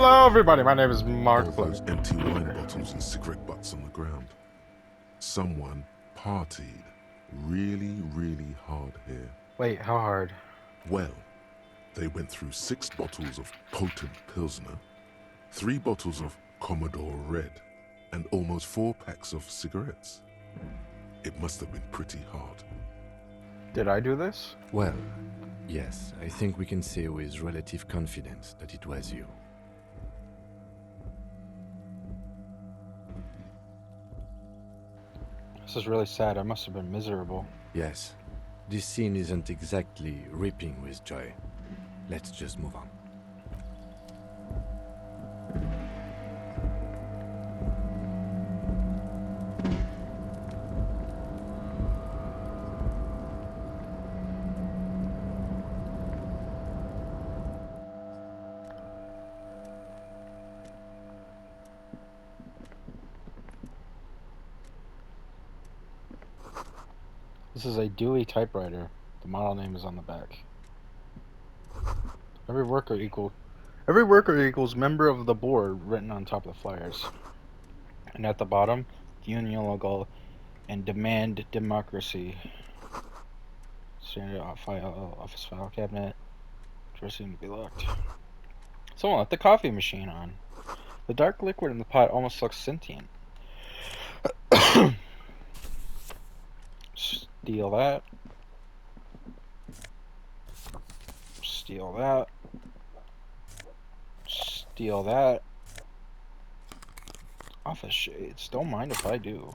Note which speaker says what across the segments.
Speaker 1: Hello, everybody. My name is
Speaker 2: All
Speaker 1: Mark.
Speaker 2: those empty wine bottles and cigarette butts on the ground. Someone partied really hard here.
Speaker 1: Wait, how hard?
Speaker 2: Well, they went through 6 bottles of potent Pilsner, 3 bottles of Commodore Red, and almost 4 packs of cigarettes. It must have been pretty hard.
Speaker 1: Did I do this?
Speaker 3: Well, yes, I think we can say with relative confidence that it was you.
Speaker 1: This is really sad. I must have been miserable.
Speaker 3: Yes, this scene isn't exactly ripping with joy. Let's just move on.
Speaker 1: This is a Dewey typewriter. The model name is on the back. Every worker equals member of the board written on top of the flyers. And at the bottom, the union logo and demand democracy. Standard office file cabinet. Door seemed to be locked. Someone left the coffee machine on. The dark liquid in the pot almost looks sentient. Steal that. Steal that. Steal that. Office shades. Don't mind if I do.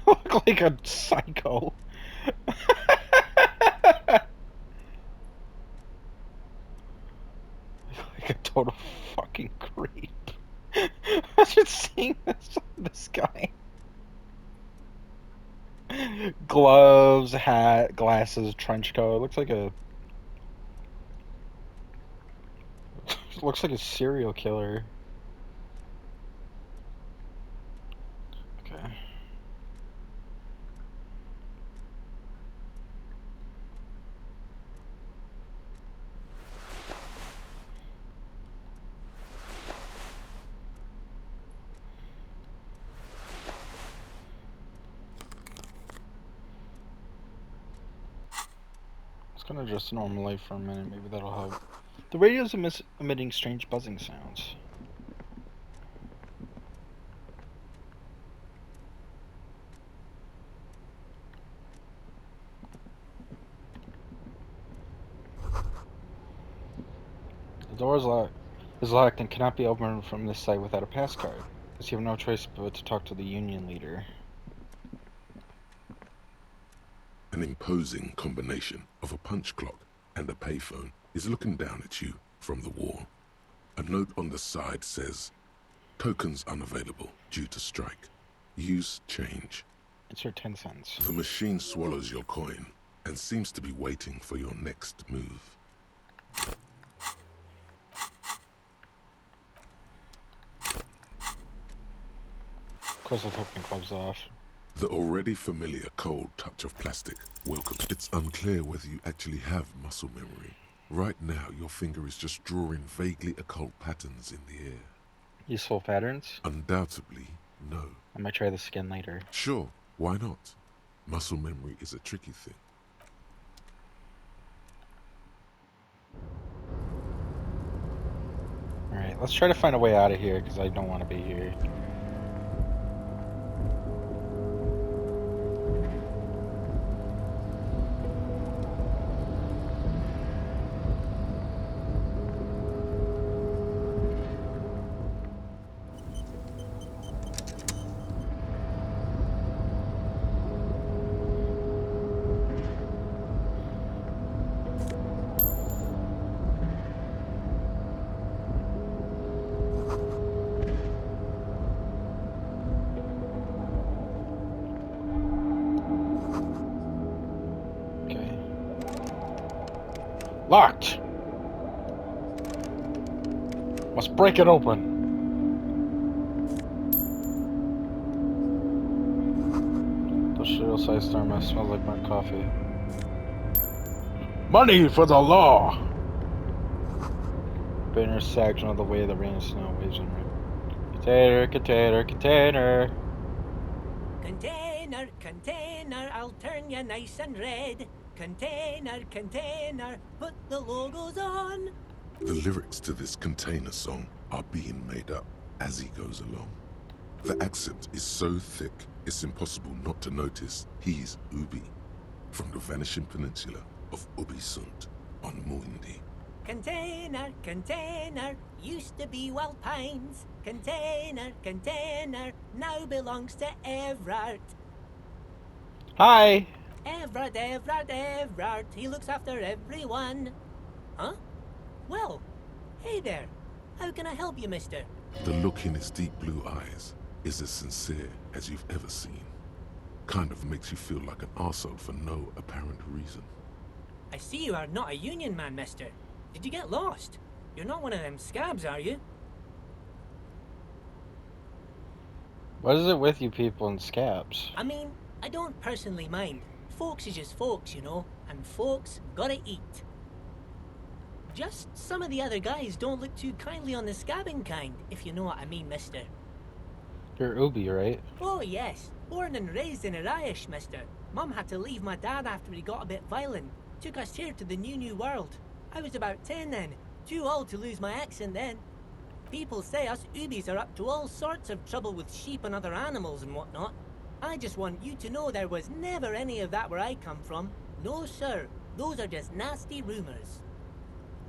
Speaker 1: Look like a psycho. Like a total fucking creep. Imagine seeing this guy. Gloves, hat, glasses, trench coat. Looks like a serial killer. Okay. It's gonna just normally for a minute. Maybe that'll help. The radio's emitting strange buzzing sounds. The door is locked and cannot be opened from this site without a passcard. Guess you have no choice but to talk to the union leader.
Speaker 2: An imposing combination of a punch clock and a payphone is looking down at you from the wall. A note on the side says, "Tokens unavailable due to strike. Use change."
Speaker 1: Insert 10 cents.
Speaker 2: The machine swallows your coin and seems to be waiting for your next move.
Speaker 1: Of course I'll take my gloves off.
Speaker 2: The already familiar cold touch of plastic welcomes. It's unclear whether you actually have muscle memory. Right now, your finger is just drawing vaguely occult patterns in the air.
Speaker 1: Useful patterns?
Speaker 2: Undoubtedly, no.
Speaker 1: I might try this again later.
Speaker 2: Sure, why not? Muscle memory is a tricky thing.
Speaker 1: Alright, let's try to find a way out of here, because I don't want to be here. Locked! Must break it open. The shield-sized thermos smells like burnt coffee. Money for the law! The intersection of the way the rain and snow waves in rain. Container, container, container.
Speaker 4: Container, container, I'll turn you nice and red. Container, container, put the logos on.
Speaker 2: The lyrics to this container song are being made up as he goes along. The accent is so thick, it's impossible not to notice he's Ubi, from the vanishing peninsula of Ubisunt on Muindi.
Speaker 4: Container, container, used to be Wild Pines. Container, container, now belongs to Everard.
Speaker 1: Hi!
Speaker 4: Everard, Everard, Everard, he looks after everyone. Huh? Well, hey there. How can I help you, mister?
Speaker 2: The look in his deep blue eyes is as sincere as you've ever seen. Kind of makes you feel like an arsehole for no apparent reason.
Speaker 4: I see you are not a union man, mister. Did you get lost? You're not one of them scabs, are you?
Speaker 1: What is it with you people and scabs?
Speaker 4: I mean, I don't personally mind. Folks is just folks, you know, and folks gotta eat. Just some of the other guys don't look too kindly on the scabbing kind, if you know what I mean, mister.
Speaker 1: You're Ubi, right?
Speaker 4: Oh yes, born and raised in Irish, mister. Mum had to leave my dad after he got a bit violent. Took us here to the new world. I was about 10 then, too old to lose my accent then. People say us Ubis are up to all sorts of trouble with sheep and other animals and whatnot. I just want you to know there was never any of that where I come from. No sir, those are just nasty rumors.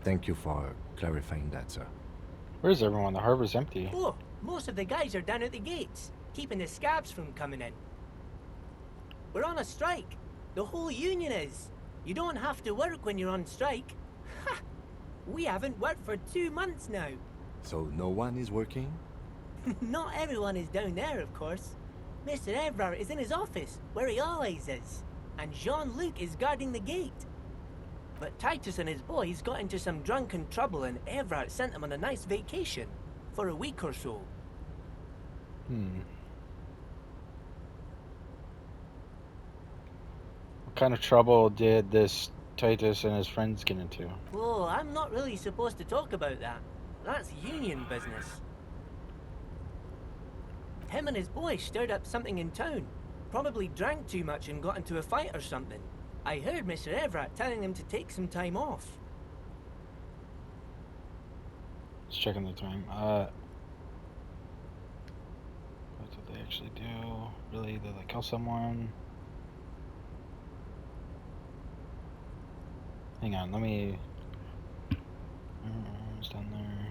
Speaker 3: Thank you for clarifying that, sir.
Speaker 1: Where's everyone? The harbor's empty.
Speaker 4: Oh, most of the guys are down at the gates, keeping the scabs from coming in. We're on a strike. The whole union is. You don't have to work when you're on strike. Ha! We haven't worked for 2 months now.
Speaker 3: So no one is working?
Speaker 4: Not everyone is down there, of course. Mr. Everard is in his office, where he always is. And Jean-Luc is guarding the gate. But Titus and his boys got into some drunken trouble and Everard sent them on a nice vacation. For a week or so.
Speaker 1: What kind of trouble did this Titus and his friends get into?
Speaker 4: Oh, I'm not really supposed to talk about that. That's union business. Him and his boys stirred up something in town. Probably drank too much and got into a fight or something. I heard Mr. Everett telling them to take some time off.
Speaker 1: Just checking the time. What did they actually do? Really? Did they kill someone? Hang on, let me... It's down there.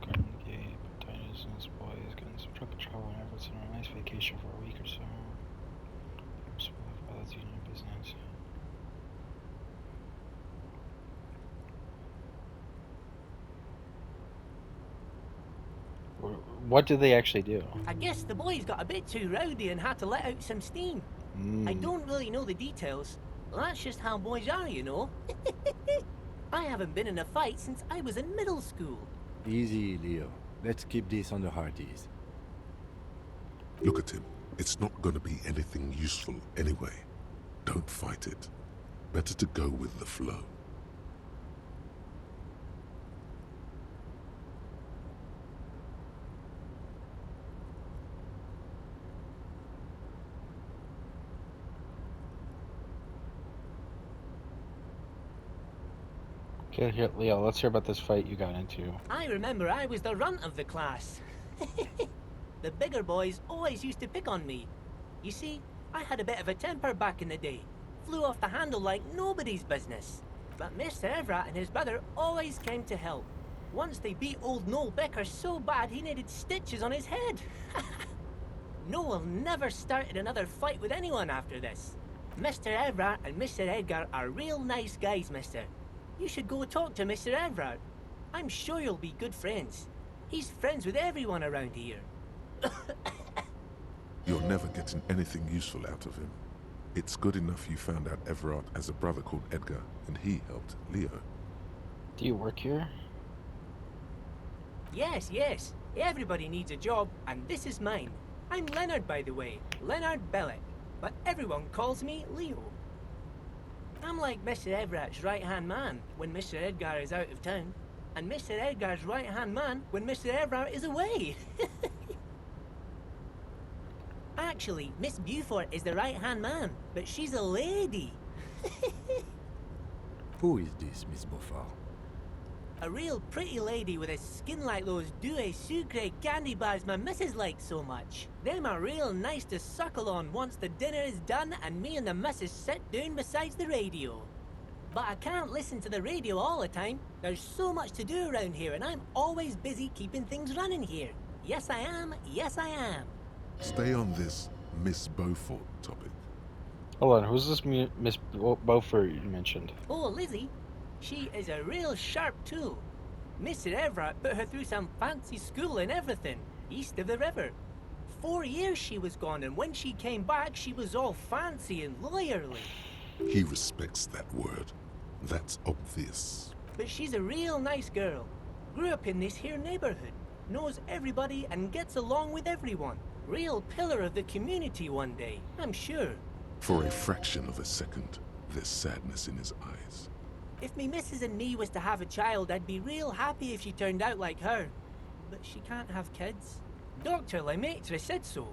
Speaker 1: Garden Gate, Titus and his boys got in some trouble and efforts on a nice vacation for a week or so. That's union business. What did they actually do?
Speaker 4: I guess the boys got a bit too rowdy and had to let out some steam. I don't really know the details. Well, that's just how boys are, you know. I haven't been in a fight since I was in middle school.
Speaker 3: Easy, Leo. Let's keep this on the hearties.
Speaker 2: Look at him. It's not going to be anything useful anyway. Don't fight it. Better to go with the flow.
Speaker 1: Okay, here, Leo, let's hear about this fight you got into.
Speaker 4: I remember I was the runt of the class. The bigger boys always used to pick on me. You see, I had a bit of a temper back in the day. Flew off the handle like nobody's business. But Mr. Everett and his brother always came to help. Once they beat old Noel Becker so bad he needed stitches on his head. Noel never started another fight with anyone after this. Mr. Everett and Mr. Edgar are real nice guys, mister. You should go talk to Mr. Everard. I'm sure you'll be good friends. He's friends with everyone around here.
Speaker 2: You're never getting anything useful out of him. It's good enough you found out Everard has a brother called Edgar, and he helped Leo.
Speaker 1: Do you work here?
Speaker 4: Yes, yes. Everybody needs a job, and this is mine. I'm Leonard, by the way. Leonard Bellick. But everyone calls me Leo. I'm like Mr. Everett's right-hand man when Mr. Edgar is out of town, and Mr. Edgar's right-hand man when Mr. Everett is away. Actually, Miss Beaufort is the right-hand man, but she's a lady.
Speaker 3: Who is this, Miss Beaufort?
Speaker 4: A real pretty lady with a skin like those douce sucre candy bars my missus likes so much. Them are real nice to suckle on once the dinner is done and me and the missus sit down beside the radio. But I can't listen to the radio all the time. There's so much to do around here and I'm always busy keeping things running here. Yes I am, yes I am.
Speaker 2: Stay on this Miss Beaufort topic.
Speaker 1: Hold on, who's this Miss Beaufort you mentioned?
Speaker 4: Oh, Lizzie, she is a real sharp tool. Mr. Everett put her through some fancy school and everything, east of the river. 4 years she was gone, and when she came back, she was all fancy and lawyerly.
Speaker 2: He respects that word. That's obvious.
Speaker 4: But she's a real nice girl. Grew up in this here neighborhood, knows everybody and gets along with everyone. Real pillar of the community one day, I'm sure.
Speaker 2: For a fraction of a second, there's sadness in his eyes.
Speaker 4: If me missus and me was to have a child, I'd be real happy if she turned out like her. But she can't have kids. Dr. Lemaitre said so,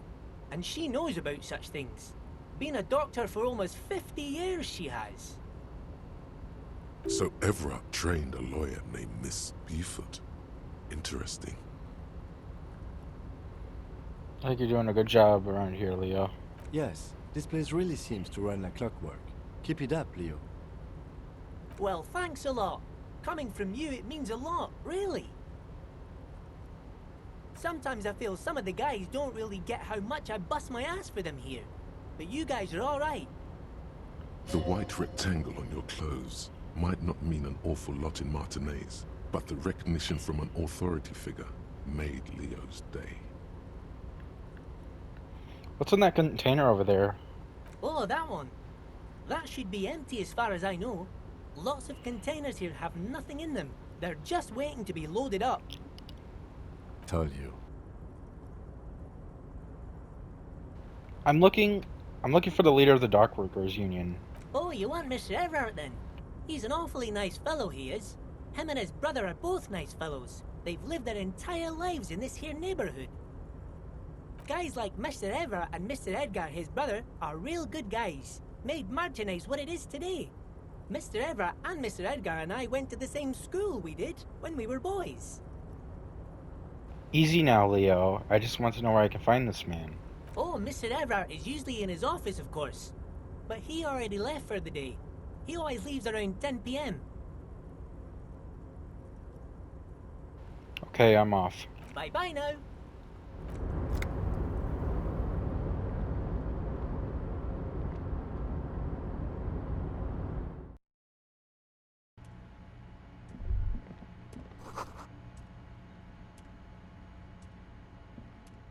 Speaker 4: and she knows about such things. Been a doctor for almost 50 years she has.
Speaker 2: So Everard trained a lawyer named Miss Beaufort. Interesting.
Speaker 1: I think you're doing a good job around here, Leo.
Speaker 3: Yes, this place really seems to run like clockwork. Keep it up, Leo.
Speaker 4: Well, thanks a lot. Coming from you, it means a lot, really. Sometimes I feel some of the guys don't really get how much I bust my ass for them here. But you guys are alright.
Speaker 2: The white rectangle on your clothes might not mean an awful lot in Martinez, but the recognition from an authority figure made Leo's day.
Speaker 1: What's in that container over there?
Speaker 4: Oh, that one. That should be empty as far as I know. Lots of containers here have nothing in them. They're just waiting to be loaded up.
Speaker 3: Told you.
Speaker 1: I'm looking for the leader of the dock workers union.
Speaker 4: Oh, you want Mr. Everett then? He's an awfully nice fellow, he is. Him and his brother are both nice fellows. They've lived their entire lives in this here neighborhood. Guys like Mr. Everett and Mr. Edgar, his brother, are real good guys. Made Martinez what it is today. Mr. Everett and Mr. Edgar and I went to the same school we did when we were boys.
Speaker 1: Easy now, Leo. I just want to know where I can find this man.
Speaker 4: Oh, Mr. Everett is usually in his office, of course. But he already left for the day. He always leaves around 10 p.m.
Speaker 1: Okay, I'm off.
Speaker 4: Bye-bye now.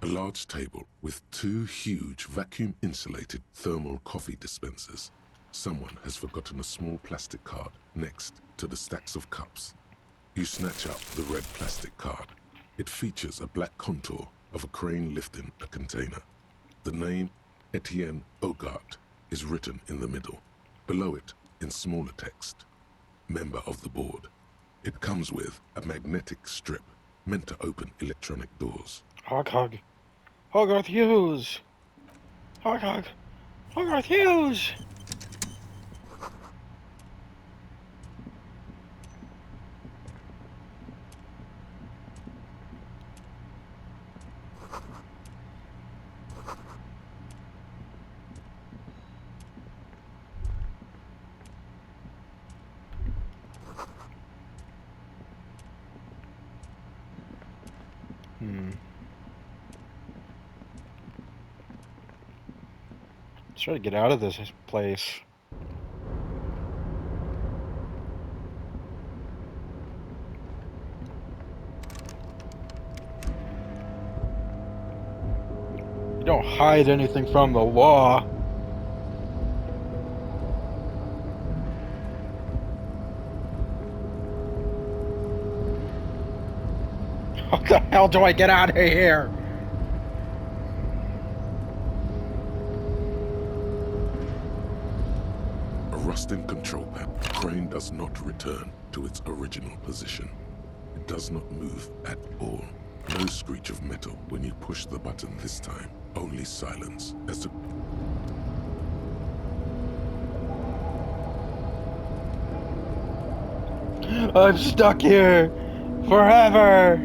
Speaker 2: A large table with 2 huge vacuum-insulated thermal coffee dispensers. Someone has forgotten a small plastic card next to the stacks of cups. You snatch up the red plastic card. It features a black contour of a crane lifting a container. The name, Etienne Hogarth, is written in the middle. Below it, in smaller text, member of the board. It comes with a magnetic strip meant to open electronic doors.
Speaker 1: Hog. Hogarth Hughes! Hog! Hogarth Hughes! Let's try to get out of this place. You don't hide anything from the law. How the hell do I get out of here?
Speaker 2: A rusting control panel. The crane does not return to its original position. It does not move at all. No screech of metal when you push the button this time. Only silence as the...
Speaker 1: I'm stuck here forever.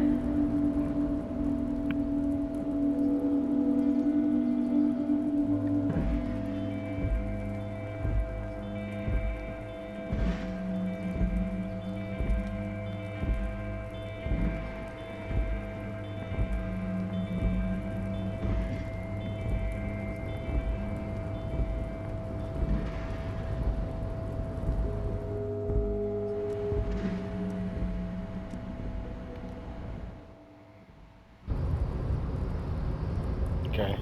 Speaker 1: Okay.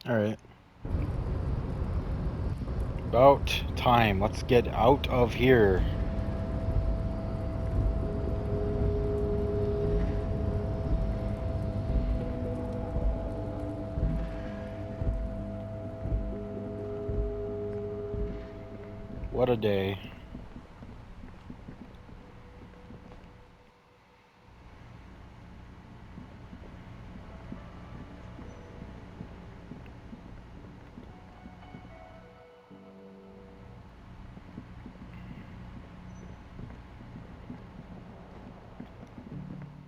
Speaker 1: Alright. About time. Let's get out of here. What a day.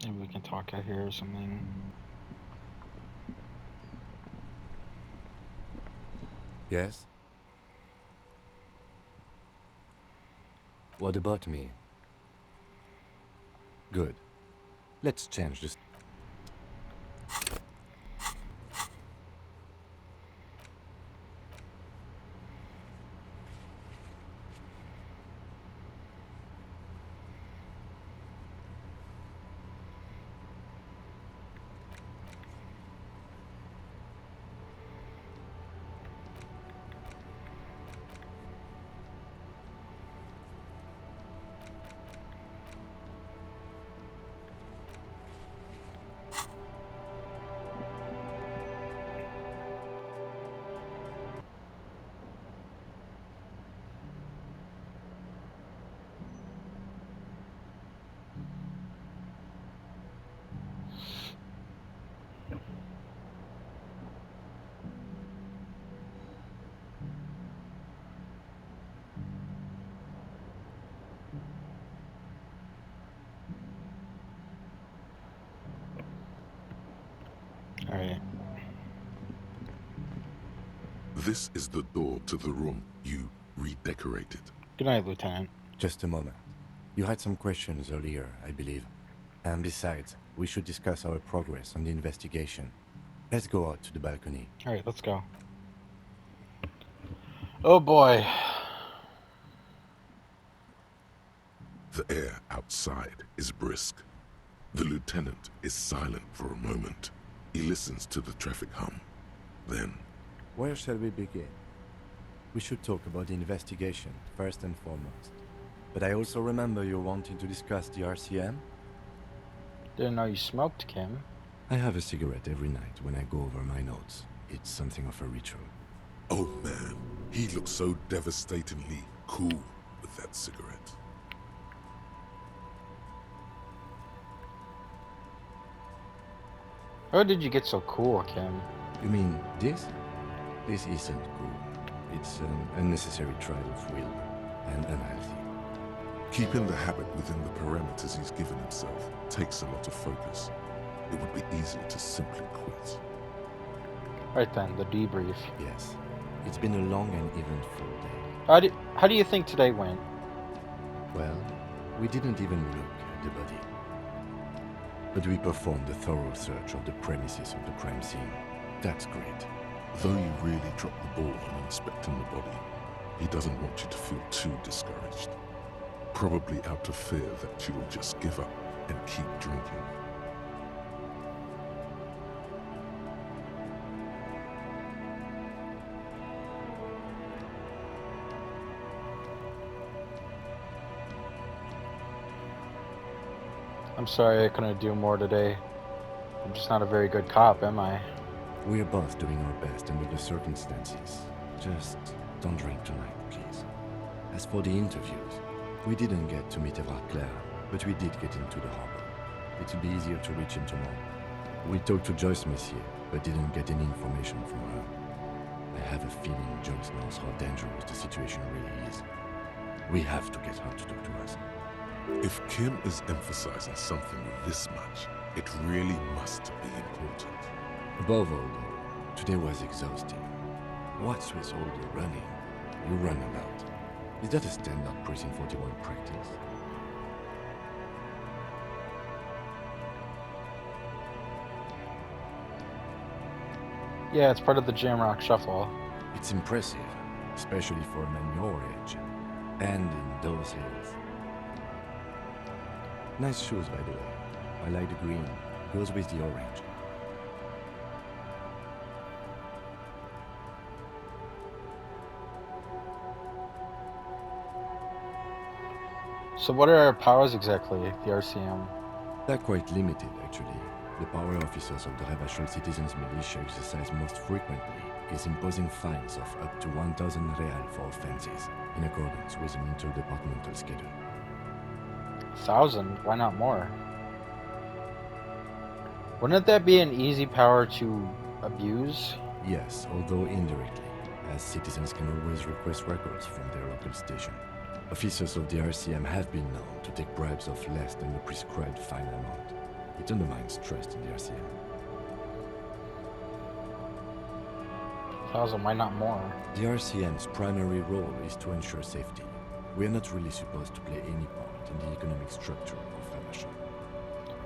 Speaker 1: Maybe we can talk out here or something.
Speaker 3: Yes? What about me? Good. Let's change this. Alright.
Speaker 2: This is the door to the room you redecorated.
Speaker 1: Good night, Lieutenant.
Speaker 3: Just a moment. You had some questions earlier, I believe. And besides, we should discuss our progress on the investigation. Let's go out to the balcony.
Speaker 1: Alright, let's go. Oh boy.
Speaker 2: The air outside is brisk. The lieutenant is silent for a moment. He listens to the traffic hum. Then,
Speaker 3: Where shall we begin? We should talk about the investigation, first and foremost. But I also remember you wanting to discuss the RCM?
Speaker 1: Didn't know you smoked, Kim.
Speaker 3: I have a cigarette every night when I go over my notes. It's something of a ritual.
Speaker 2: oh man, he looks so devastatingly cool with that cigarette.
Speaker 1: How did you get so cool, Kim?
Speaker 3: You mean this? This isn't cool. It's an unnecessary trial of will and unhealthy.
Speaker 2: Keeping the habit within the parameters he's given himself takes a lot of focus. It would be easy to simply quit.
Speaker 1: Right then, the debrief.
Speaker 3: Yes, it's been a long and eventful day.
Speaker 1: How do you think today went?
Speaker 3: Well, we didn't even look at the body. but we performed a thorough search of the premises of the crime scene. That's great.
Speaker 2: Though you really dropped the ball on inspecting the body, he doesn't want you to feel too discouraged. Probably out of fear that you'll just give up and keep drinking.
Speaker 1: I'm sorry I couldn't do more today. I'm just not a very good cop, am I?
Speaker 3: We're both doing our best under the circumstances. Just don't drink tonight, please. As for the interviews, we didn't get to meet Eva Claire, but we did get into the harbor. It'll be easier to reach him tomorrow. We talked to Joyce Messier, but didn't get any information from her. I have a feeling Joyce knows how dangerous the situation really is. We have to get her to talk to us.
Speaker 2: If Kim is emphasizing something this much, it really must be important.
Speaker 3: Above all, though, today was exhausting. What's with all the running? You run a lot. Is that a standard Prison 41 practice?
Speaker 1: Yeah, it's part of the Jamrock Shuffle.
Speaker 3: It's impressive, especially for a man your age. And in those hills. Nice shoes, by the way. I like the green. Goes with the orange.
Speaker 1: So what are our powers exactly, the RCM?
Speaker 3: They're quite limited, actually. The power officers of the Ravachol Citizens Militia exercise most frequently is imposing fines of up to 1,000 real for offenses, in accordance with an interdepartmental schedule.
Speaker 1: 1,000? Why not more? Wouldn't that be an easy power to abuse?
Speaker 3: Yes, although indirectly, as citizens can always request records from their local station. Officers of the RCM have been known to take bribes of less than the prescribed fine amount. It undermines trust in the RCM.
Speaker 1: 1,000, why not more?
Speaker 3: The RCM's primary role is to ensure safety. We are not really supposed to play any part in the economic structure of Ravachol.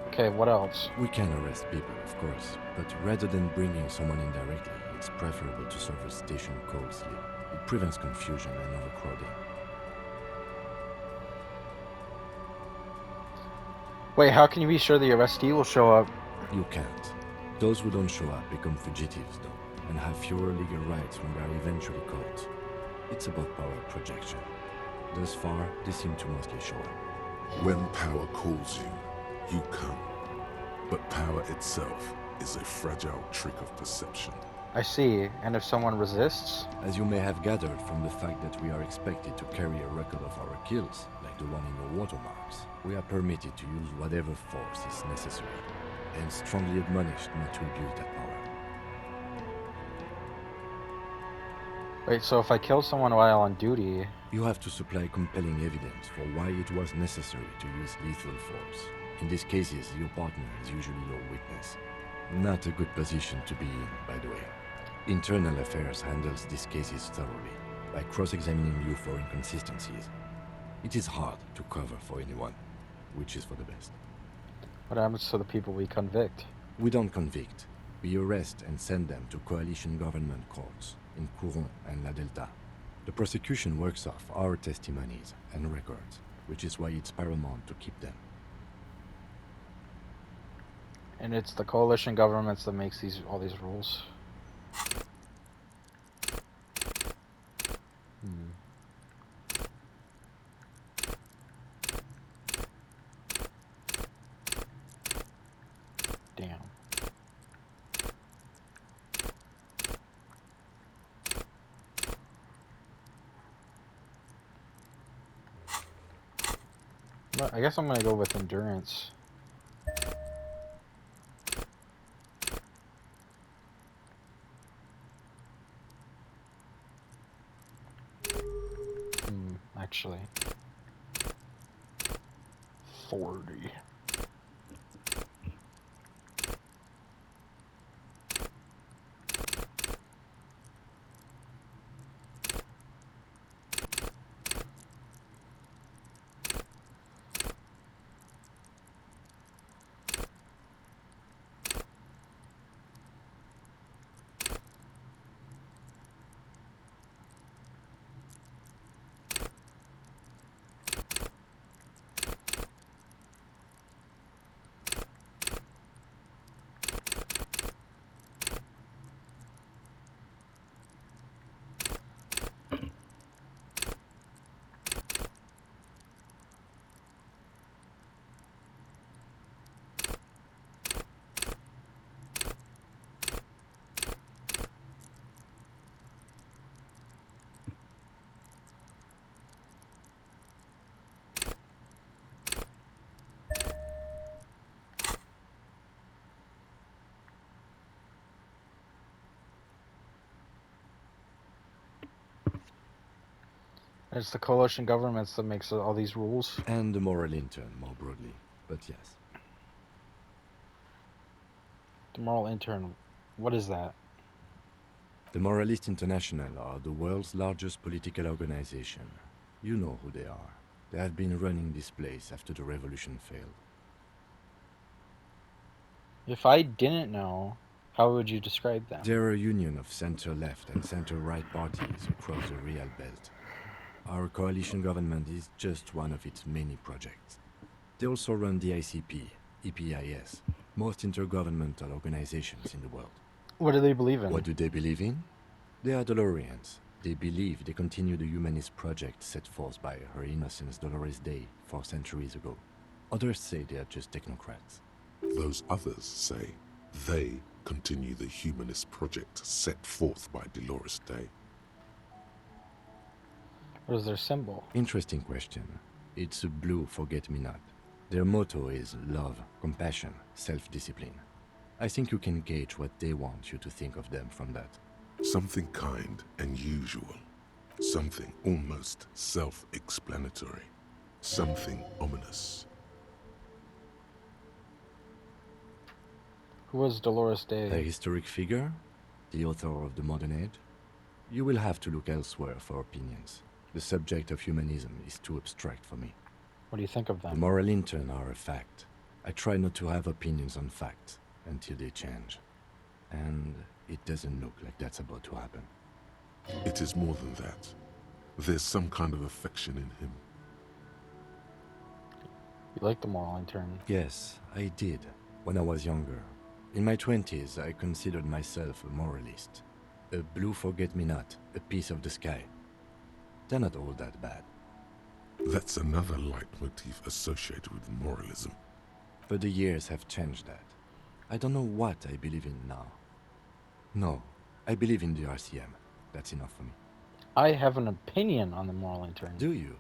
Speaker 1: Okay, what else?
Speaker 3: We can arrest people, of course, but rather than bringing someone in directly, it's preferable to serve a station call slip. It prevents confusion and overcrowding.
Speaker 1: Wait, how can you be sure the arrestee will show up?
Speaker 3: You can't. Those who don't show up become fugitives, though, and have fewer legal rights when they are eventually caught. It's about power projection. Thus far, they seem to mostly show up.
Speaker 2: When power calls you, you come. But power itself is a fragile trick of perception.
Speaker 1: I see, and if someone resists?
Speaker 3: As you may have gathered from the fact that we are expected to carry a record of our kills, like the one in your watermarks, we are permitted to use whatever force is necessary, and strongly admonished not to abuse that power.
Speaker 1: Wait, so if I kill someone while on duty...
Speaker 3: You have to supply compelling evidence for why it was necessary to use lethal force. In these cases, your partner is usually your witness. Not a good position to be in, by the way. Internal Affairs handles these cases thoroughly, by cross-examining you for inconsistencies. It is hard to cover for anyone, which is for the best.
Speaker 1: What happens to the people we convict?
Speaker 3: We don't convict. We arrest and send them to coalition government courts in Couron and La Delta. The prosecution works off our testimonies and records, which is why it's paramount to keep them.
Speaker 1: And it's the coalition governments that makes all these rules. Damn. But I guess I'm gonna go with endurance. Actually. 40. It's the coalition governments that makes all these rules.
Speaker 3: And the moral intern, more broadly. But yes.
Speaker 1: The moral intern, what is that?
Speaker 3: The Moralist International are the world's largest political organization. You know who they are. They have been running this place after the revolution failed.
Speaker 1: If I didn't know, how would you describe them?
Speaker 3: They're a union of center-left and center-right parties across the Real Belt. Our coalition government is just one of its many projects. They also run the ICP, EPIS, most intergovernmental organizations in the world.
Speaker 1: What do they believe in?
Speaker 3: What do they believe in? They are Dolorians. They believe they continue the humanist project set forth by Her Innocence Dolores Day 4 centuries ago. Others say they are just technocrats.
Speaker 2: Those others say they continue the humanist project set forth by Dolores Day.
Speaker 1: What is their symbol?
Speaker 3: Interesting question. It's a blue forget-me-not. Their motto is love, compassion, self-discipline. I think you can gauge what they want you to think of them from that.
Speaker 2: Something kind and usual. Something almost self-explanatory. Something ominous.
Speaker 1: Who was Dolores
Speaker 3: A
Speaker 1: Day?
Speaker 3: historic figure? The author of the modern age? You will have to look elsewhere for opinions. The subject of humanism is too abstract for me.
Speaker 1: What do you think of
Speaker 3: The
Speaker 1: them?
Speaker 3: moral intern are a fact. I try not to have opinions on facts until they change. And it doesn't look like that's about to happen.
Speaker 2: It is more than that. There's some kind of affection in him.
Speaker 1: You like the moral intern?
Speaker 3: Yes, I did, when I was younger. In my 20s, I considered myself a moralist. A blue forget-me-not, a piece of the sky. They're not all that bad.
Speaker 2: That's another leitmotif associated with moralism.
Speaker 3: But the years have changed that. I don't know what I believe in now. No, I believe in the RCM. That's enough for me.
Speaker 1: I have an opinion on the moral intern.
Speaker 3: Do you?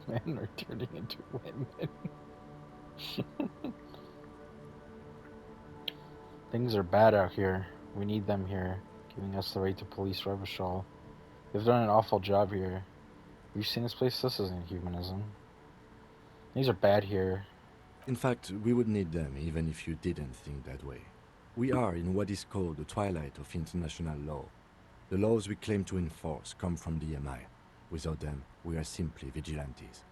Speaker 1: Men are turning into women. Things are bad out here. We need them here, giving us the right to police Revachol. They've done an awful job here. Have you seen this place? This isn't humanism. Things are bad here.
Speaker 3: In fact, we would need them even if you didn't think that way. We are in what is called the twilight of international law. The laws we claim to enforce come from the MI. Without them, we are simply vigilantes.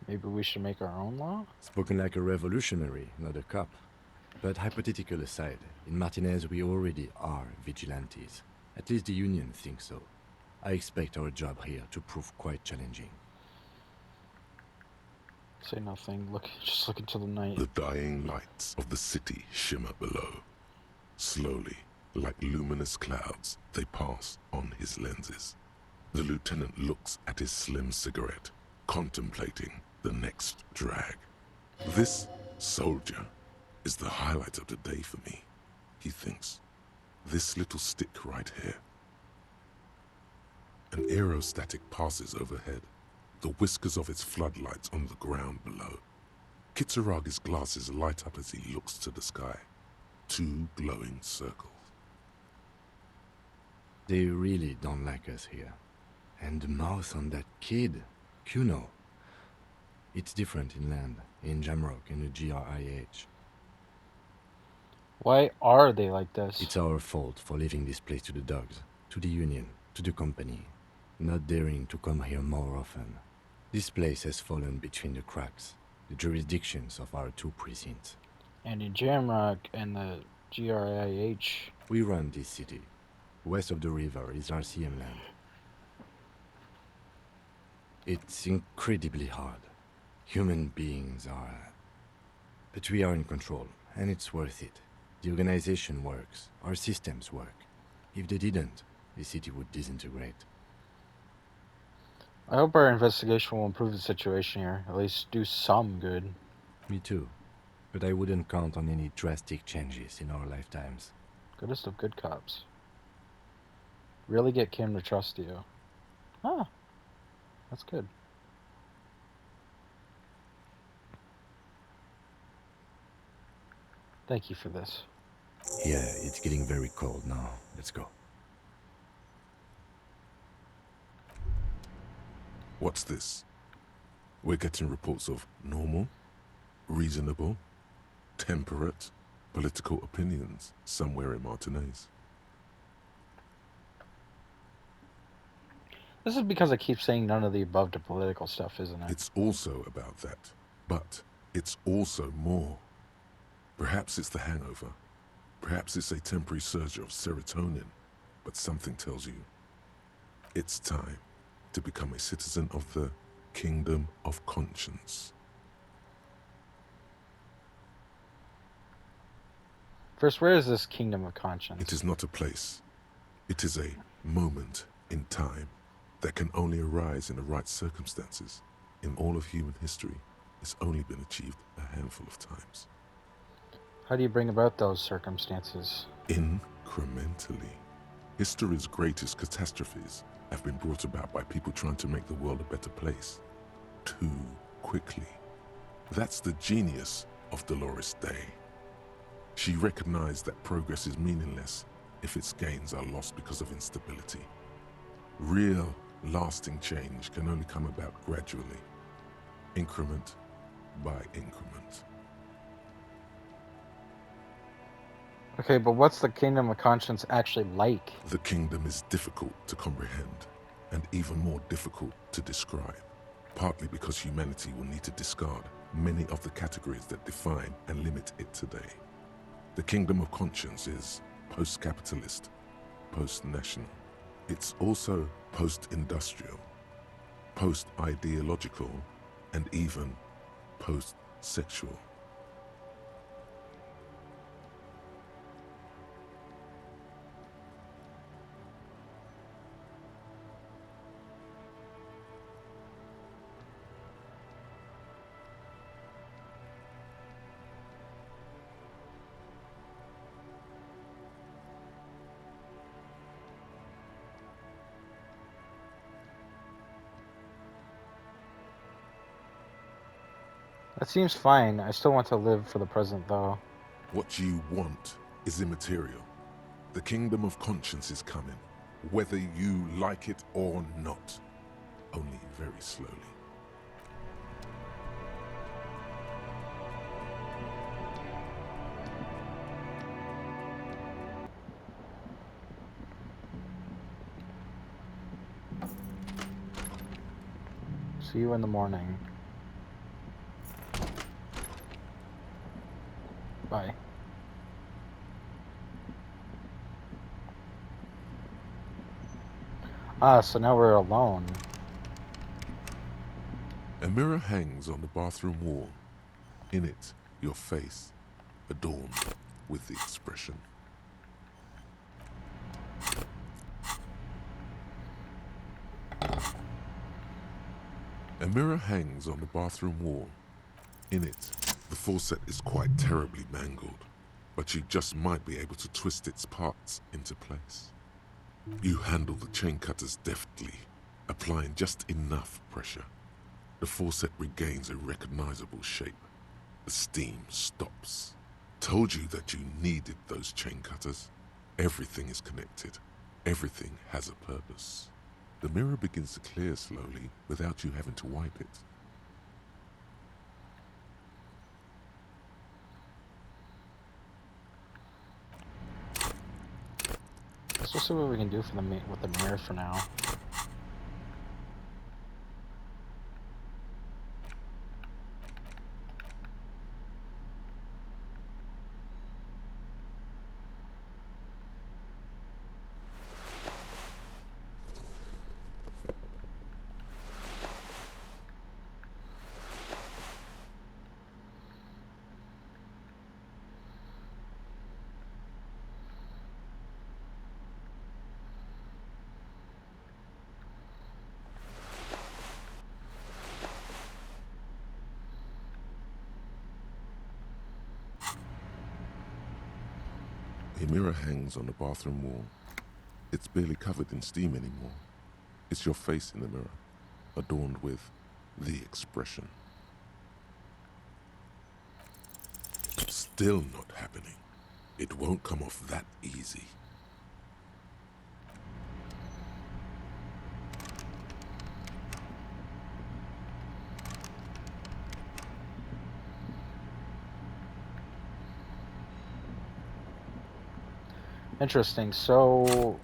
Speaker 1: Maybe we should make our own law?
Speaker 3: Spoken like a revolutionary, not a cop. But hypothetical aside, in Martinez we already are vigilantes. At least the Union thinks so. I expect our job here to prove quite challenging.
Speaker 1: Say nothing. Just look into the night.
Speaker 2: The dying lights of the city shimmer below. Slowly, like luminous clouds, they pass on his lenses. The lieutenant looks at his slim cigarette, contemplating the next drag. This soldier is the highlight of the day for me, he thinks. This little stick right here. An aerostatic passes overhead, the whiskers of its floodlights on the ground below. Kitsuragi's glasses light up as he looks to the sky. Two glowing circles.
Speaker 3: They really don't like us here. And the mouth on that kid, Kuno. It's different in land, in Jamrock and the GRIH.
Speaker 1: Why are they like this?
Speaker 3: It's our fault for leaving this place to the dogs, to the Union, to the company. Not daring to come here more often. This place has fallen between the cracks, the jurisdictions of our two precincts.
Speaker 1: And in Jamrock and the GRIH.
Speaker 3: We run this city. West of the river is RCM land. It's incredibly hard. Human beings are... But we are in control, and it's worth it. The organization works. Our systems work. If they didn't, the city would disintegrate.
Speaker 1: I hope our investigation will improve the situation here. At least do some good.
Speaker 3: Me too. But I wouldn't count on any drastic changes in our lifetimes.
Speaker 1: Goodest of good cops. Really get Kim to trust you. Huh. That's good. Thank you for this.
Speaker 3: Yeah, it's getting very cold now. Let's go.
Speaker 2: What's this? We're getting reports of normal, reasonable, temperate, political opinions somewhere in Martinez.
Speaker 1: This is because I keep saying none of the above to political stuff, isn't it?
Speaker 2: It's also about that, but it's also more. Perhaps it's the hangover. Perhaps it's a temporary surge of serotonin, but something tells you it's time to become a citizen of the Kingdom of Conscience.
Speaker 1: First, where is this Kingdom of Conscience?
Speaker 2: It is not a place. It is a moment in time that can only arise in the right circumstances. In all of human history, it's only been achieved a handful of times.
Speaker 1: How do you bring about those circumstances?
Speaker 2: Incrementally. History's greatest catastrophes have been brought about by people trying to make the world a better place. Too quickly. That's the genius of Dolores Day. She recognized that progress is meaningless if its gains are lost because of instability. Real, lasting change can only come about gradually, increment by increment.
Speaker 1: Okay, but what's the Kingdom of Conscience actually like?
Speaker 2: The kingdom is difficult to comprehend, and even more difficult to describe, partly because humanity will need to discard many of the categories that define and limit it today. The Kingdom of Conscience is post-capitalist, post-national. It's also post-industrial, post-ideological, and even post-sexual.
Speaker 1: That seems fine. I still want to live for the present, though.
Speaker 2: What you want is immaterial. The Kingdom of Conscience is coming, whether you like it or not. Only very slowly.
Speaker 1: See you in the morning. Bye. Ah, so now we're alone.
Speaker 2: A mirror hangs on the bathroom wall. In it, your face, adorned with the expression. A mirror hangs on the bathroom wall. In it, the faucet is quite terribly mangled, but you just might be able to twist its parts into place. You handle the chain cutters deftly, applying just enough pressure. The faucet regains a recognizable shape. The steam stops. Told you that you needed those chain cutters. Everything is connected. Everything has a purpose. The mirror begins to clear slowly without you having to wipe it.
Speaker 1: Let's just see what we can do for with the mirror for now.
Speaker 2: A mirror hangs on the bathroom wall. It's barely covered in steam anymore. It's your face in the mirror, adorned with the expression. Still not happening. It won't come off that easy.
Speaker 1: Interesting. So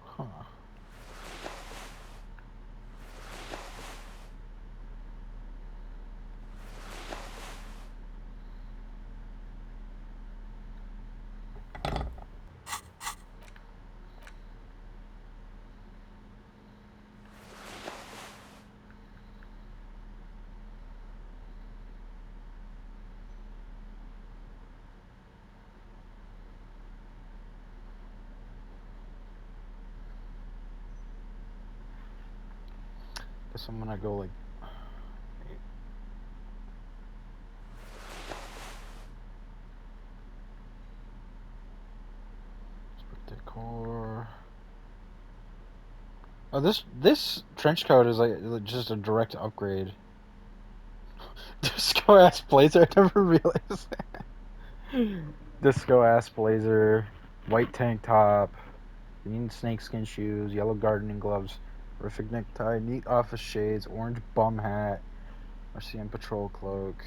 Speaker 1: huh. Guess I'm gonna go like decor. Oh, this trench coat is like just a direct upgrade. Disco ass blazer. I never realized that. Disco ass blazer, white tank top, green snakeskin shoes, yellow gardening gloves, horrific necktie, neat office shades, orange bum hat, RCM patrol cloak,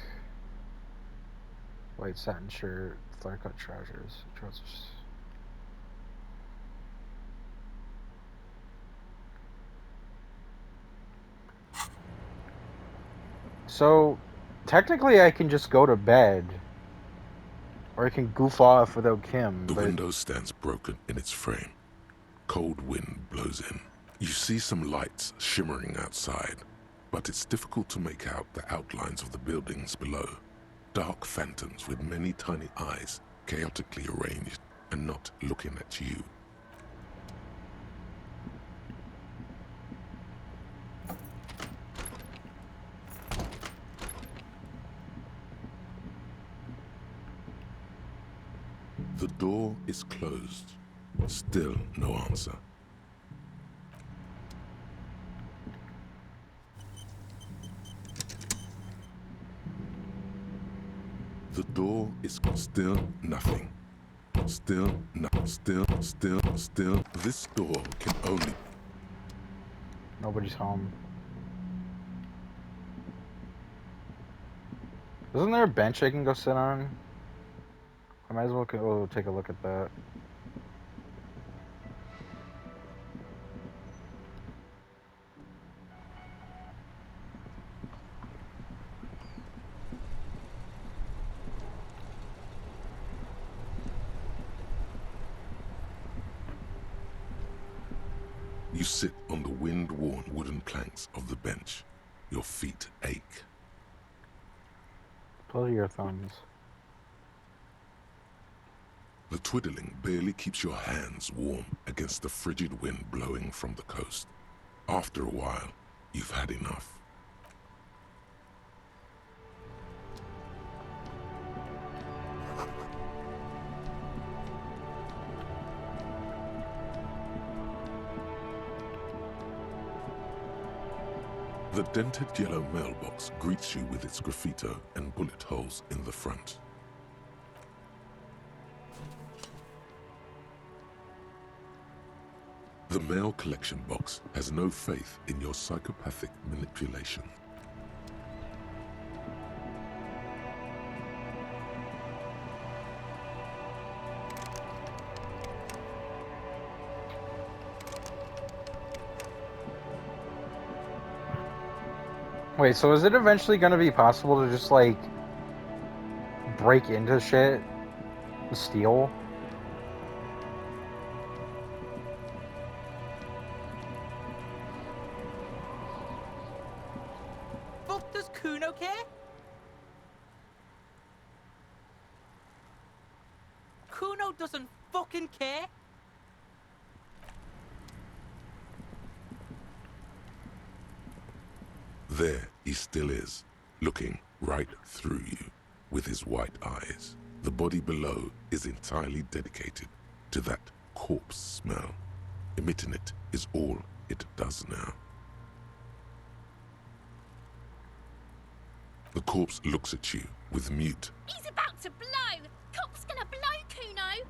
Speaker 1: white satin shirt, flare cut trousers. So, technically, I can just go to bed, or I can goof off without Kim.
Speaker 2: The
Speaker 1: but
Speaker 2: window stands broken in its frame. Cold wind blows in. You see some lights shimmering outside, but it's difficult to make out the outlines of the buildings below. Dark phantoms with many tiny eyes, chaotically arranged and not looking at you. The door is closed. Still no answer. The door is still nothing. Still. This door can only...
Speaker 1: Nobody's home. Isn't there a bench I can go sit on? I might as well go take a look at that.
Speaker 2: You sit on the wind-worn wooden planks of the bench. Your feet ache.
Speaker 1: Pull your thumbs.
Speaker 2: The twiddling barely keeps your hands warm against the frigid wind blowing from the coast. After a while, you've had enough. The dented yellow mailbox greets you with its graffito and bullet holes in the front. The mail collection box has no faith in your psychopathic manipulation.
Speaker 1: Wait, so is it eventually gonna be possible to just like break into shit and steal?
Speaker 5: Fuck, does Kuno care? Kuno doesn't fucking care?
Speaker 2: There he still is, looking right through you with his white eyes. The body below is entirely dedicated to that corpse smell. Emitting it is all it does now. The corpse looks at you with mute.
Speaker 6: He's about to blow! Cop's gonna blow, Kuno!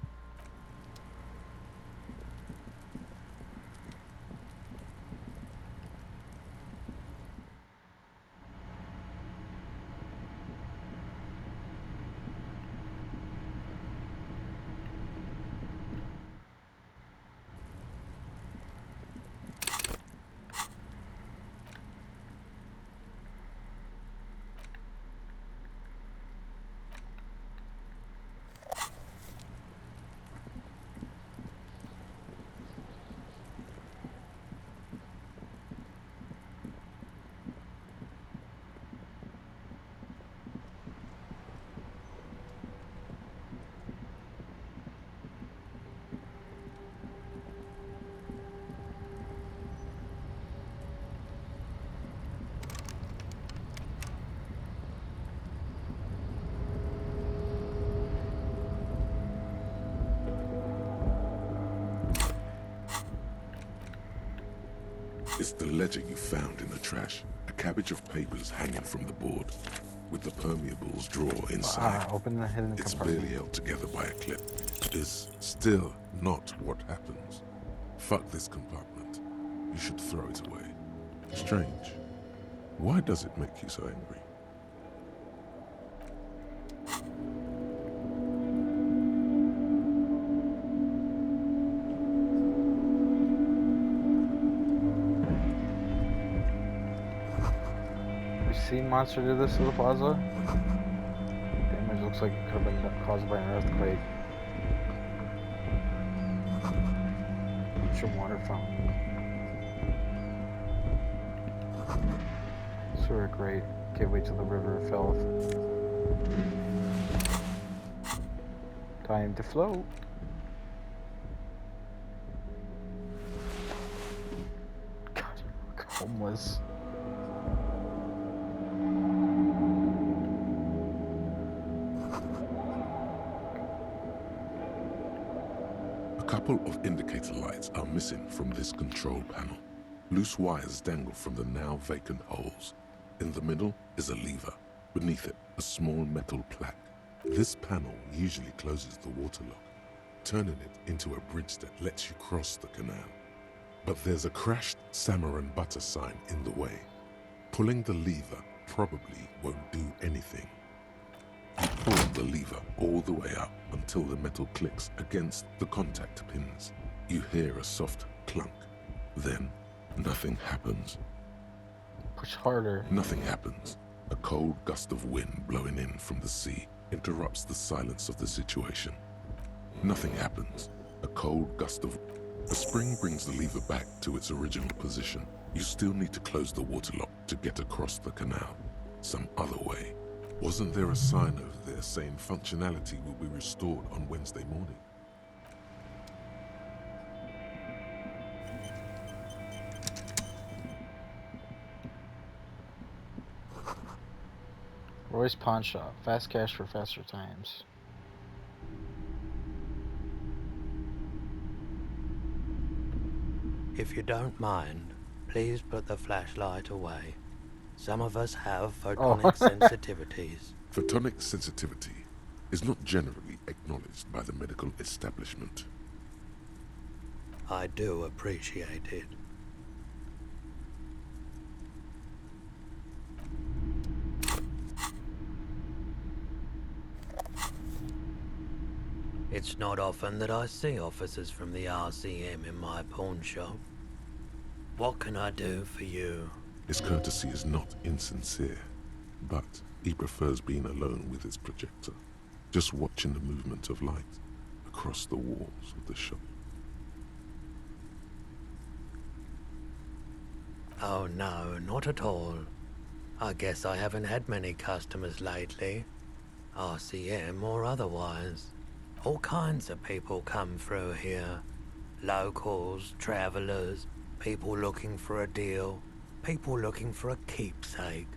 Speaker 2: It's the ledger you found in the trash. A cabbage of papers hanging from the board, with the permeables drawer inside.
Speaker 1: Open the hidden
Speaker 2: It's
Speaker 1: compartment.
Speaker 2: barely held together by a clip. Is still not what happens. Fuck this compartment. You should throw it away. Strange. Why does it make you so angry?
Speaker 1: You see Monster do this to the plaza? Damage looks like it could have been caused by an earthquake. It's your water fountain. Sewer grate. Can't wait till the river of filth. Time to float. God, you look homeless.
Speaker 2: A couple of indicator lights are missing from this control panel. Loose wires dangle from the now vacant holes. In the middle is a lever. Beneath it, a small metal plaque. This panel usually closes the water lock, turning it into a bridge that lets you cross the canal. But there's a crashed salmon and butter sign in the way. Pulling the lever probably won't do anything. You pull the lever all the way up until the metal clicks against the contact pins. You hear a soft clunk. Then, nothing happens.
Speaker 1: Push harder.
Speaker 2: Nothing happens. A cold gust of wind blowing in from the sea interrupts the silence of the situation. Nothing happens. A cold gust of... A spring brings the lever back to its original position. You still need to close the water lock to get across the canal. Some other way. Wasn't there a sign over there saying functionality will be restored on Wednesday morning?
Speaker 1: Roy's Pawn Shop. Fast cash for faster times.
Speaker 7: If you don't mind, please put the flashlight away. Some of us have photonic sensitivities.
Speaker 2: Photonic sensitivity is not generally acknowledged by the medical establishment.
Speaker 7: I do appreciate it. It's not often that I see officers from the RCM in my pawn shop. What can I do for you?
Speaker 2: His courtesy is not insincere, but he prefers being alone with his projector, just watching the movement of light across the walls of the shop.
Speaker 7: Oh no, not at all. I guess I haven't had many customers lately, RCM or otherwise. All kinds of people come through here. Locals, travellers, people looking for a deal, people looking for a keepsake,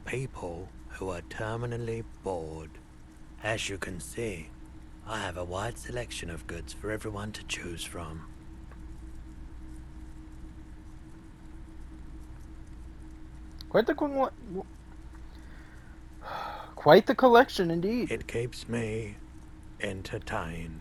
Speaker 7: people who are terminally bored. As you can see, I have a wide selection of goods for everyone to choose from.
Speaker 1: Quite the quite the collection, indeed.
Speaker 7: It keeps me entertained.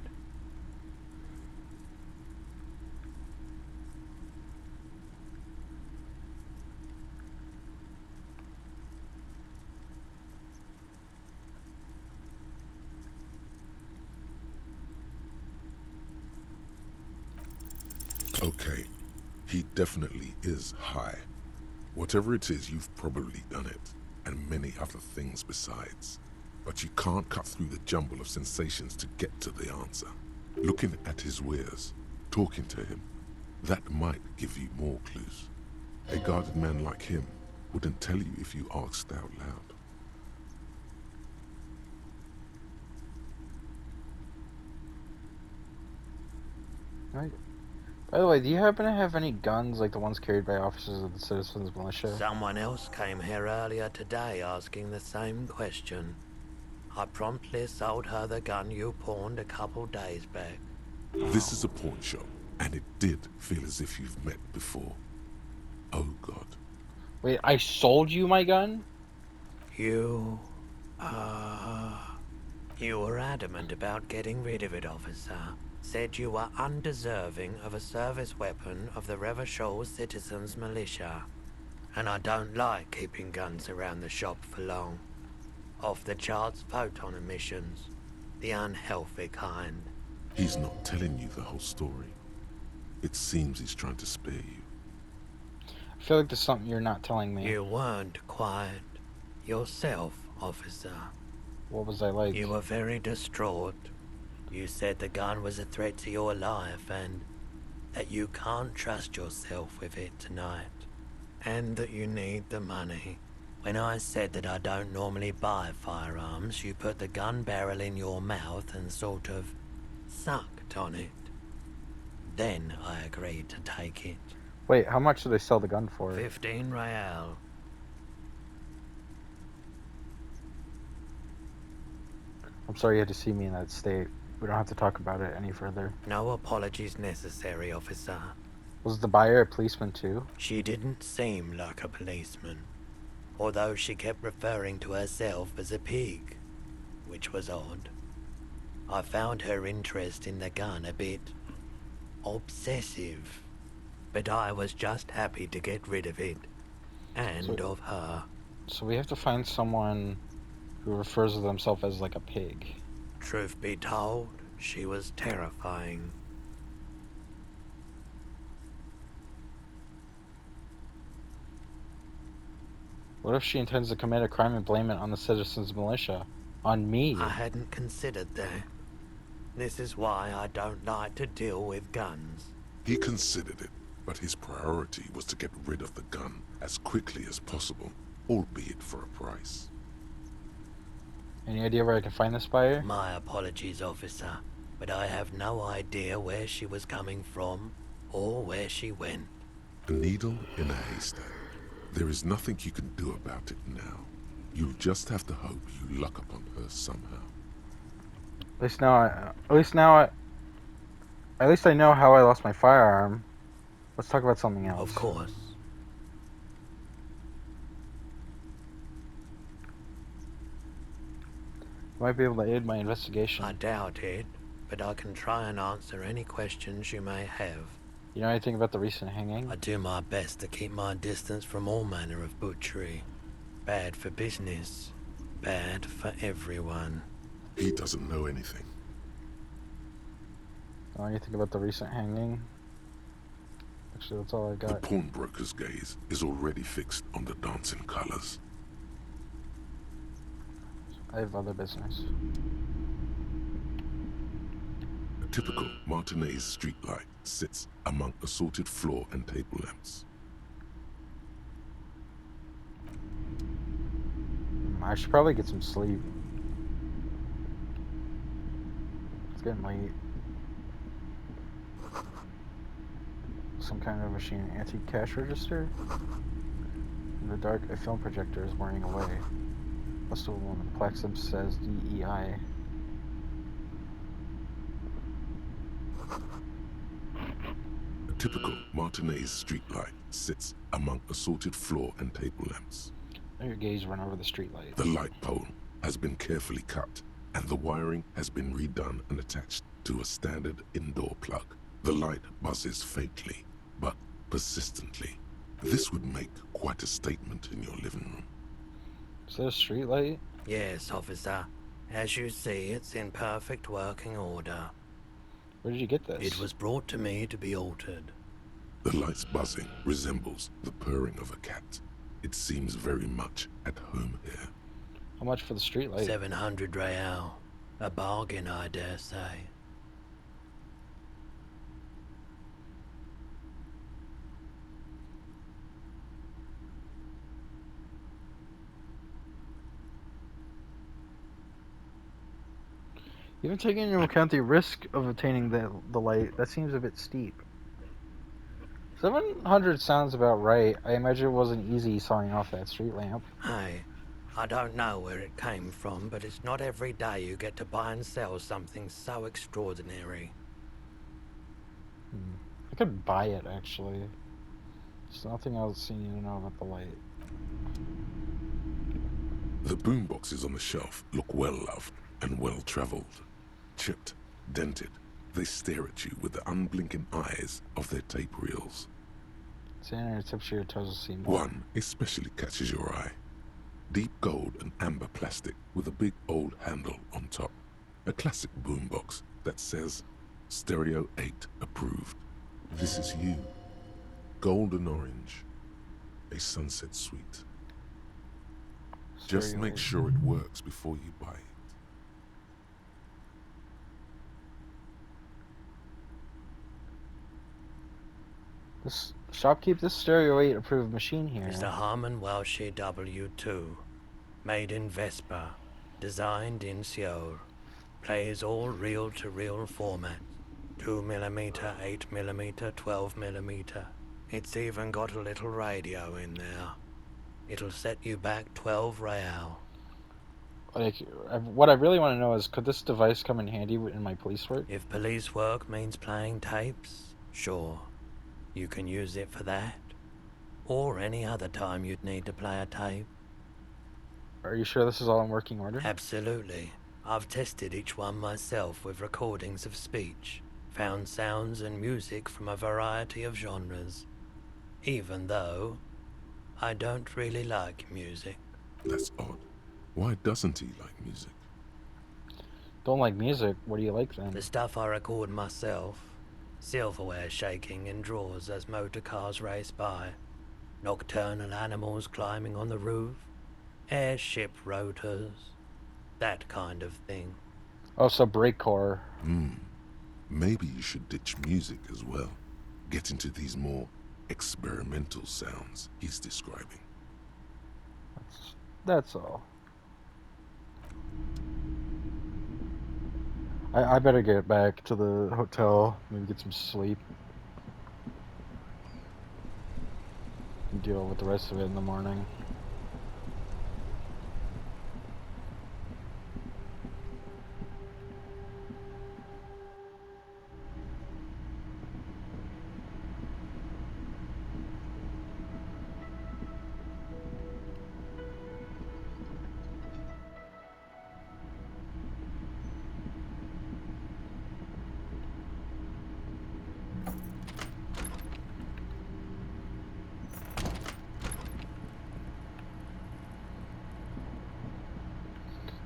Speaker 2: Okay, he definitely is high. Whatever it is, you've probably done it, and many other things besides. But you can't cut through the jumble of sensations to get to the answer. Looking at his wares, talking to him, that might give you more clues. A guarded man like him wouldn't tell you if you asked out loud.
Speaker 1: Right. By the way, do you happen to have any guns like the ones carried by officers of the Citizens Militia?
Speaker 7: Someone else came here earlier today asking the same question. I promptly sold her the gun you pawned a couple days back.
Speaker 2: This is a pawn shop, and it did feel as if you've met before. Oh God.
Speaker 1: Wait, I sold you my gun?
Speaker 7: You were adamant about getting rid of it, officer. Said you were undeserving of a service weapon of the Revachol Citizens Militia. And I don't like keeping guns around the shop for long. Off the charts photon emissions. The unhealthy kind.
Speaker 2: He's not telling you the whole story. It seems he's trying to spare you.
Speaker 1: I feel like there's something you're not telling me.
Speaker 7: You weren't quiet yourself, officer.
Speaker 1: What was I like?
Speaker 7: You were very distraught. You said the gun was a threat to your life and that you can't trust yourself with it tonight. And that you need the money. When I said that I don't normally buy firearms, you put the gun barrel in your mouth and sort of sucked on it. Then I agreed to take it.
Speaker 1: Wait, how much did they sell the gun for?
Speaker 7: 15 real.
Speaker 1: I'm sorry you had to see me in that state. We don't have to talk about it any further.
Speaker 7: No apologies necessary, officer.
Speaker 1: Was the buyer a policeman too?
Speaker 7: She didn't seem like a policeman, although she kept referring to herself as a pig, which was odd. I found her interest in the gun a bit obsessive, but I was just happy to get rid of it, and of her.
Speaker 1: So we have to find someone who refers to themselves as like a pig.
Speaker 7: Truth be told, she was terrifying.
Speaker 1: What if she intends to commit a crime and blame it on the Citizens Militia? On me?
Speaker 7: I hadn't considered that. This is why I don't like to deal with guns.
Speaker 2: He considered it, but his priority was to get rid of the gun as quickly as possible, albeit for a price.
Speaker 1: Any idea where I can find this buyer?
Speaker 7: My apologies, officer, but I have no idea where she was coming from or where she went.
Speaker 2: A needle in a haystack. There is nothing you can do about it now. You'll just have to hope you luck upon her somehow.
Speaker 1: At least I know how I lost my firearm. Let's talk about something else.
Speaker 7: Of course.
Speaker 1: You might be able to aid my investigation.
Speaker 7: I doubt it, but I can try and answer any questions you may have.
Speaker 1: You know anything about the recent hanging?
Speaker 7: I do my best to keep my distance from all manner of butchery. Bad for business, bad for everyone.
Speaker 2: He doesn't know anything.
Speaker 1: Know anything about the recent hanging? Actually, that's all I
Speaker 2: The
Speaker 1: got.
Speaker 2: pawnbroker's gaze is already fixed on the dancing colors.
Speaker 1: I have other business.
Speaker 2: A typical Martinez streetlight sits among assorted floor and table lamps.
Speaker 1: I should probably get some sleep. It's getting late. Some kind of machine. Antique cash register? In the dark, a film projector is whirring away. Plus the woman. Plexum says DEI.
Speaker 2: A typical Martinez streetlight sits among assorted floor and table lamps.
Speaker 1: Let your gaze run over the streetlight.
Speaker 2: The light pole has been carefully cut, and the wiring has been redone and attached to a standard indoor plug. The light buzzes faintly, but persistently. This would make quite a statement in your living room.
Speaker 1: Is that a streetlight?
Speaker 7: Yes, officer. As you see, it's in perfect working order.
Speaker 1: Where did you get this?
Speaker 7: It was brought to me to be altered.
Speaker 2: The light's buzzing resembles the purring of a cat. It seems very much at home here.
Speaker 1: How much for the streetlight?
Speaker 7: 700 real. A bargain, I dare say.
Speaker 1: Even taking into account the risk of obtaining the light, that seems a bit steep. 700 sounds about right. I imagine it wasn't easy sawing off that street lamp.
Speaker 7: Hey, I don't know where it came from, but it's not every day you get to buy and sell something so extraordinary.
Speaker 1: I could buy it, actually. There's nothing else you need to know about the light.
Speaker 2: The boomboxes on the shelf look well-loved and well-traveled. Chipped, dented, they stare at you with the unblinking eyes of their tape reels.
Speaker 1: Standing on your tips of your toes will see more.
Speaker 2: One especially catches your eye. Deep gold and amber plastic with a big old handle on top. A classic boombox that says Stereo 8 approved. This is you. Golden orange. A sunset suite. Just
Speaker 1: Stereo
Speaker 2: make
Speaker 1: 8.
Speaker 2: sure it works before you buy it.
Speaker 1: This shopkeep this Stereo 8 approved machine here.
Speaker 7: It's the Harman Welsh W2. Made in Vespa. Designed in Seoul. Plays all reel-to-reel formats. 2mm, 8mm, 12mm. It's even got a little radio in there. It'll set you back 12 real.
Speaker 1: Like, what I really want to know is, could this device come in handy in my police work?
Speaker 7: If police work means playing tapes, sure. You can use it for that. Or any other time you'd need to play a tape.
Speaker 1: Are you sure this is all in working order?
Speaker 7: Absolutely. I've tested each one myself with recordings of speech. Found sounds and music from a variety of genres. Even though I don't really like music.
Speaker 2: That's odd. Why doesn't he like music?
Speaker 1: Don't like music. What do you like then?
Speaker 7: The stuff I record myself. Silverware shaking in drawers as motor cars race by. Nocturnal animals climbing on the roof. Airship rotors. That kind of thing.
Speaker 1: Oh, so breakcore.
Speaker 2: Maybe you should ditch music as well. Get into these more experimental sounds he's describing.
Speaker 1: That's all. I better get back to the hotel, maybe get some sleep. And deal with the rest of it in the morning.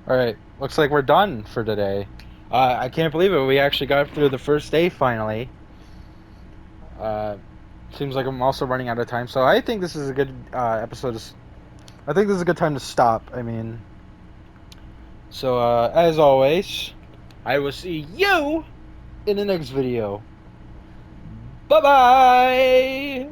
Speaker 1: Alright, looks like we're done for today. I can't believe it, we actually got through the first day finally. Seems like I'm also running out of time, so I think this is a good episode. I think this is a good time to stop, I mean. So, as always, I will see you in the next video. Bye-bye!